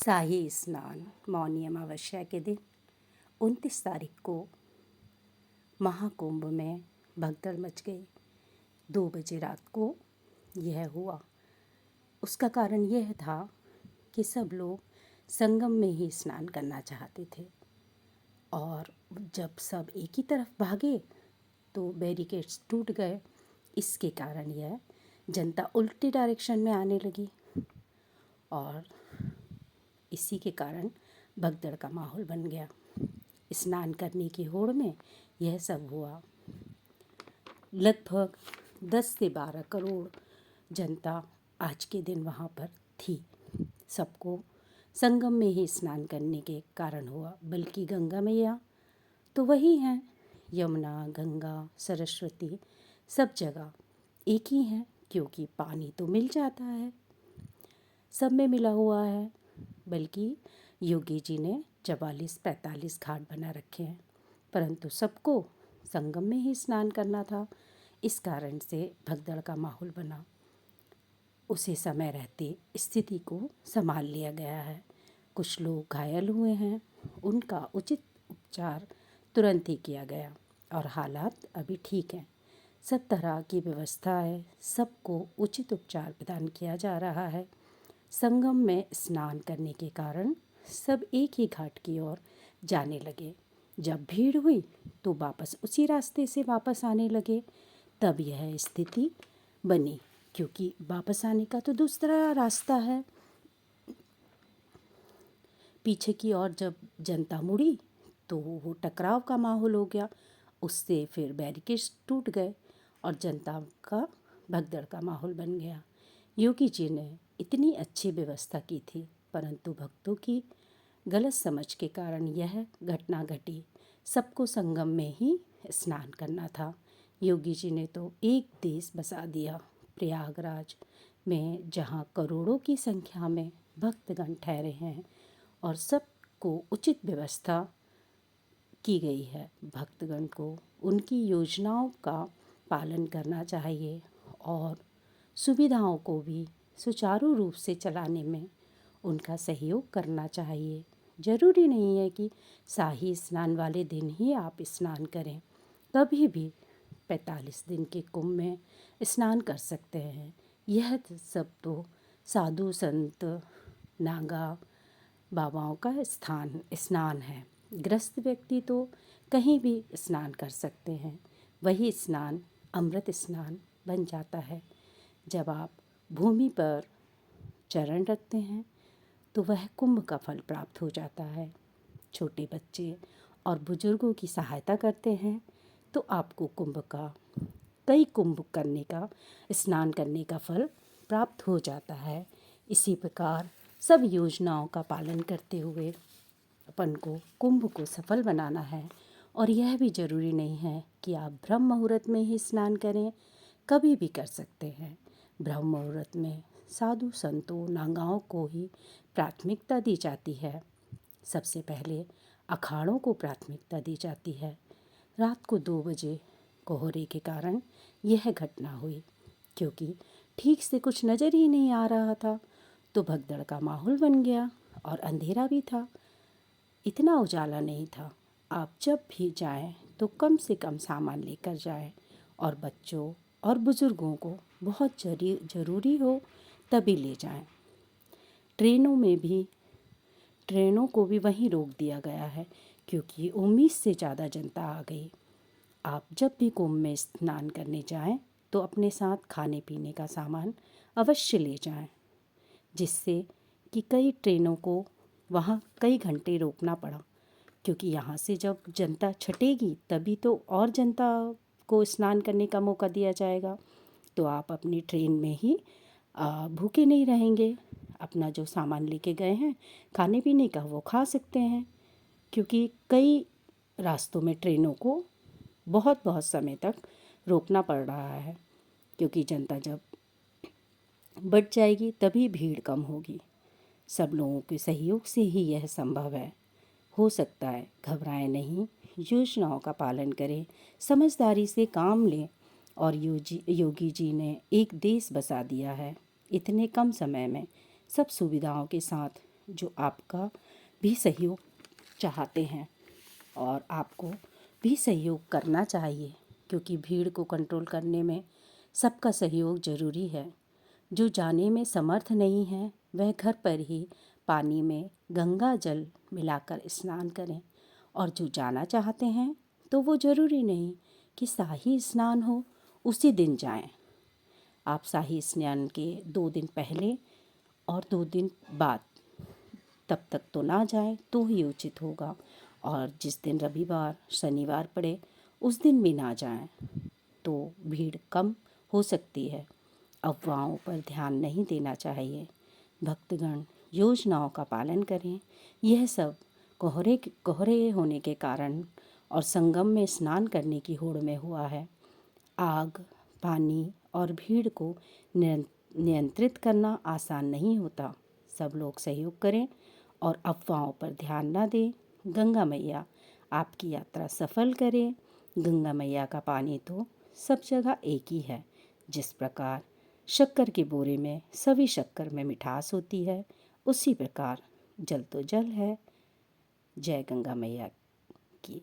शाही स्नान मौनी अमावस्या के दिन 29 तारीख को महाकुंभ में भगदड़ मच गई। 2 बजे रात को यह हुआ। उसका कारण यह था कि सब लोग संगम में ही स्नान करना चाहते थे और जब सब एक ही तरफ भागे तो बैरिकेड्स टूट गए। इसके कारण यह जनता उल्टी डायरेक्शन में आने लगी और इसी के कारण भगदड़ का माहौल बन गया। स्नान करने की होड़ में यह सब हुआ। लगभग 10 से 12 करोड़ जनता आज के दिन वहाँ पर थी। सबको संगम में ही स्नान करने के कारण हुआ। बल्कि गंगा मैया तो वही हैं, यमुना, गंगा, सरस्वती सब जगह एक ही हैं, क्योंकि पानी तो मिल जाता है, सब में मिला हुआ है। बल्कि योगी जी ने 44-45 घाट बना रखे हैं, परंतु सबको संगम में ही स्नान करना था। इस कारण से भगदड़ का माहौल बना। उसी समय रहते स्थिति को संभाल लिया गया है। कुछ लोग घायल हुए हैं, उनका उचित उपचार तुरंत ही किया गया और हालात अभी ठीक हैं। सब तरह की व्यवस्था है, सबको उचित उपचार प्रदान किया जा रहा है। संगम में स्नान करने के कारण सब एक ही घाट की ओर जाने लगे। जब भीड़ हुई तो वापस उसी रास्ते से वापस आने लगे। तब यह स्थिति बनी, क्योंकि वापस आने का तो दूसरा रास्ता है। पीछे की ओर जब जनता मुड़ी तो वो टकराव का माहौल हो गया। उससे फिर बैरिकेड्स टूट गए और जनता का भगदड़ का माहौल बन गया। योगी जी ने इतनी अच्छी व्यवस्था की थी, परंतु भक्तों की गलत समझ के कारण यह घटना घटी। सबको संगम में ही स्नान करना था। योगी जी ने तो एक देश बसा दिया। प्रयागराज में जहाँ करोड़ों की संख्या में भक्तगण ठहरे हैं और सबको उचित व्यवस्था की गई है। भक्तगण को उनकी योजनाओं का पालन करना चाहिए और सुविधाओं को भी सुचारू रूप से चलाने में उनका सहयोग करना चाहिए। ज़रूरी नहीं है कि शाही स्नान वाले दिन ही आप स्नान करें, कभी भी 45 दिन के कुंभ में स्नान कर सकते हैं। यह सब तो साधु संत नागा बाबाओं का स्नान है। गृहस्थ व्यक्ति तो कहीं भी स्नान कर सकते हैं। वही स्नान अमृत स्नान बन जाता है। जब आप भूमि पर चरण रखते हैं तो वह कुंभ का फल प्राप्त हो जाता है। छोटे बच्चे और बुजुर्गों की सहायता करते हैं तो आपको कई कुंभ करने का, स्नान करने का फल प्राप्त हो जाता है। इसी प्रकार सब योजनाओं का पालन करते हुए अपन को कुंभ को सफल बनाना है। और यह भी ज़रूरी नहीं है कि आप ब्रह्म मुहूर्त में ही स्नान करें, कभी भी कर सकते हैं। ब्रह्म मुहूर्त में साधु संतों नागाओं को ही प्राथमिकता दी जाती है। सबसे पहले अखाड़ों को प्राथमिकता दी जाती है। रात को 2 बजे कोहरे के कारण यह घटना हुई, क्योंकि ठीक से कुछ नज़र ही नहीं आ रहा था तो भगदड़ का माहौल बन गया और अंधेरा भी था, इतना उजाला नहीं था। आप जब भी जाएं तो कम से कम सामान लेकर जाएं और बच्चों और बुज़ुर्गों को बहुत ज़रूरी हो तभी ले जाएं। ट्रेनों को भी वहीं रोक दिया गया है, क्योंकि उम्मीद से ज़्यादा जनता आ गई। आप जब भी कुंभ में स्नान करने जाएं तो अपने साथ खाने पीने का सामान अवश्य ले जाएं, जिससे कि कई ट्रेनों को वहाँ कई घंटे रोकना पड़ा, क्योंकि यहाँ से जब जनता छटेगी तभी तो और जनता को स्नान करने का मौका दिया जाएगा। तो आप अपनी ट्रेन में ही भूखे नहीं रहेंगे। अपना जो सामान लेके गए हैं खाने पीने का वो खा सकते हैं, क्योंकि कई रास्तों में ट्रेनों को बहुत बहुत समय तक रोकना पड़ रहा है, क्योंकि जनता जब बढ़ जाएगी तभी भीड़ कम होगी। सब लोगों के सहयोग से ही यह संभव है। हो सकता है, घबराएं नहीं, योजनाओं का पालन करें, समझदारी से काम लें और योगी जी ने एक देश बसा दिया है। इतने कम समय में सब सुविधाओं के साथ जो आपका भी सहयोग चाहते हैं और आपको भी सहयोग करना चाहिए, क्योंकि भीड़ को कंट्रोल करने में सबका सहयोग ज़रूरी है। जो जाने में समर्थ नहीं है वह घर पर ही पानी में गंगा जल मिलाकर स्नान करें, और जो जाना चाहते हैं तो वो ज़रूरी नहीं कि शाही स्नान हो उसी दिन जाएं। आप शाही स्नान के 2 दिन पहले और 2 दिन बाद तब तक तो ना जाएं तो ही उचित होगा, और जिस दिन रविवार शनिवार पड़े उस दिन भी ना जाएं तो भीड़ कम हो सकती है। अफवाहों पर ध्यान नहीं देना चाहिए। भक्तगण योजनाओं का पालन करें। यह सब कोहरे होने के कारण और संगम में स्नान करने की होड़ में हुआ है। आग, पानी और भीड़ को नियंत्रित करना आसान नहीं होता। सब लोग सहयोग करें और अफवाहों पर ध्यान ना दें। गंगा मैया आपकी यात्रा सफल करें। गंगा मैया का पानी तो सब जगह एक ही है। जिस प्रकार शक्कर के बोरे में सभी शक्कर में मिठास होती है, उसी प्रकार जल तो जल है। जय गंगा मैया की।